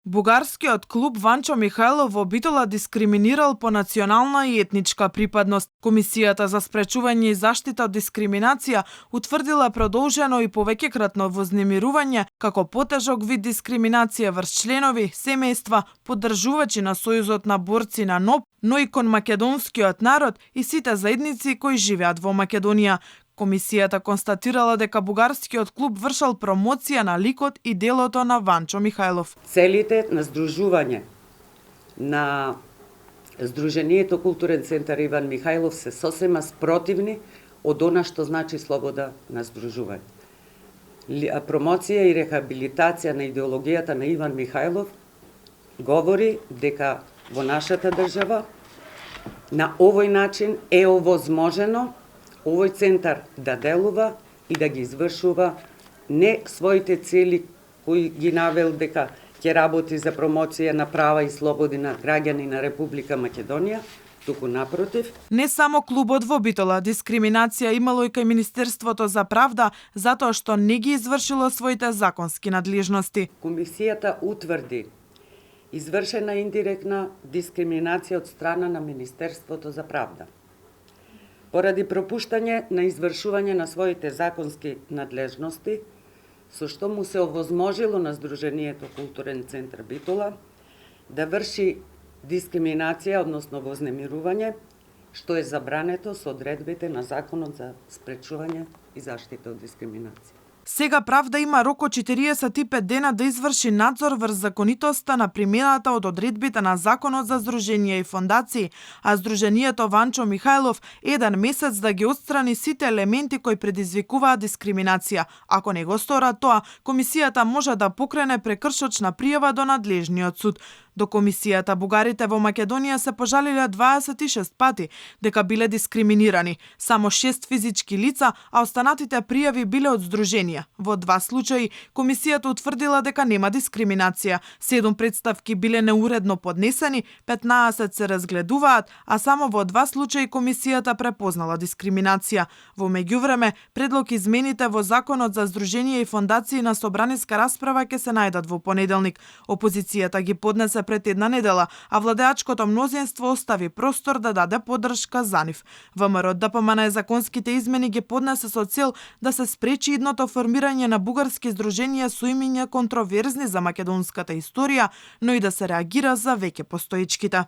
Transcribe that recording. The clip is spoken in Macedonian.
Бугарскиот клуб Ванчо Михајлов во Битола дискриминирал по национална и етничка припадност. Комисијата за спречување и заштита од дискриминација утврдила продолжено и повеќекратно вознемирување како потежок вид дискриминација врз членови, семејства, поддржувачи на Сојузот на борци на НОБ, но и кон македонскиот народ и сите заедници кои живеат во Македонија. Комисијата констатирала дека бугарскиот клуб вршал промоција на ликот и делото на Ванчо Михајлов. Целите на здружување на Здруженијето Културен центар Иван Михајлов се сосема спротивни од она што значи слобода на здружување. Промоција и рехабилитација на идеологијата на Иван Михајлов говори дека во нашата држава на овој начин е овозможено овој центар да делува и да ги извршува не своите цели кои ги навел дека ќе работи за промоција на права и слободи на граѓани на Република Македонија, туку напротив. Не само клубот во Битола, дискриминација имало и кај Министерството за правда затоа што не ги извршило своите законски надлежности. Комисијата утврди извршена индиректна дискриминација од страна на Министерството за правда. Поради пропуштање на извршување на своите законски надлежности, со што му се овозможило на Здруженијето Културен центар Битола да врши дискриминација, односно вознемирување, што е забрането со одредбите на Законот за спречување и заштита од дискриминација. Сега правда има рок од 45 дена да изврши надзор врз законитоста на примената од одредбите на Законот за здруженија и фондации, а Здруженијето Ванчо Михајлов 1 месец да ги отстрани сите елементи кои предизвикуваат дискриминација. Ако не го стора тоа, комисијата може да покрене прекршочна пријава до надлежниот суд. До комисијата бугарите во Македонија се пожалиле 26 пати дека биле дискриминирани. Само 6 физички лица, а останатите пријави биле од здруженија. Во 2 случаи комисијата утврдила дека нема дискриминација. 7 представки биле неуредно поднесени, 15 се разгледуваат, а само во 2 случаи комисијата препознала дискриминација. Во меѓувреме, предлог измените во Законот за здруженија и фондации на собраниска расправа ќе се најдат во понеделник. Опозицијата ги поднесе пред една недела, а владеачкото мнозинство остави простор да даде поддршка за нив. ВМРО ДПМН законските измени ги поднесе со цел да се спречи идното формирање на бугарски здруженија со имиња контроверзни за македонската историја, но и да се реагира за веќе постоечките.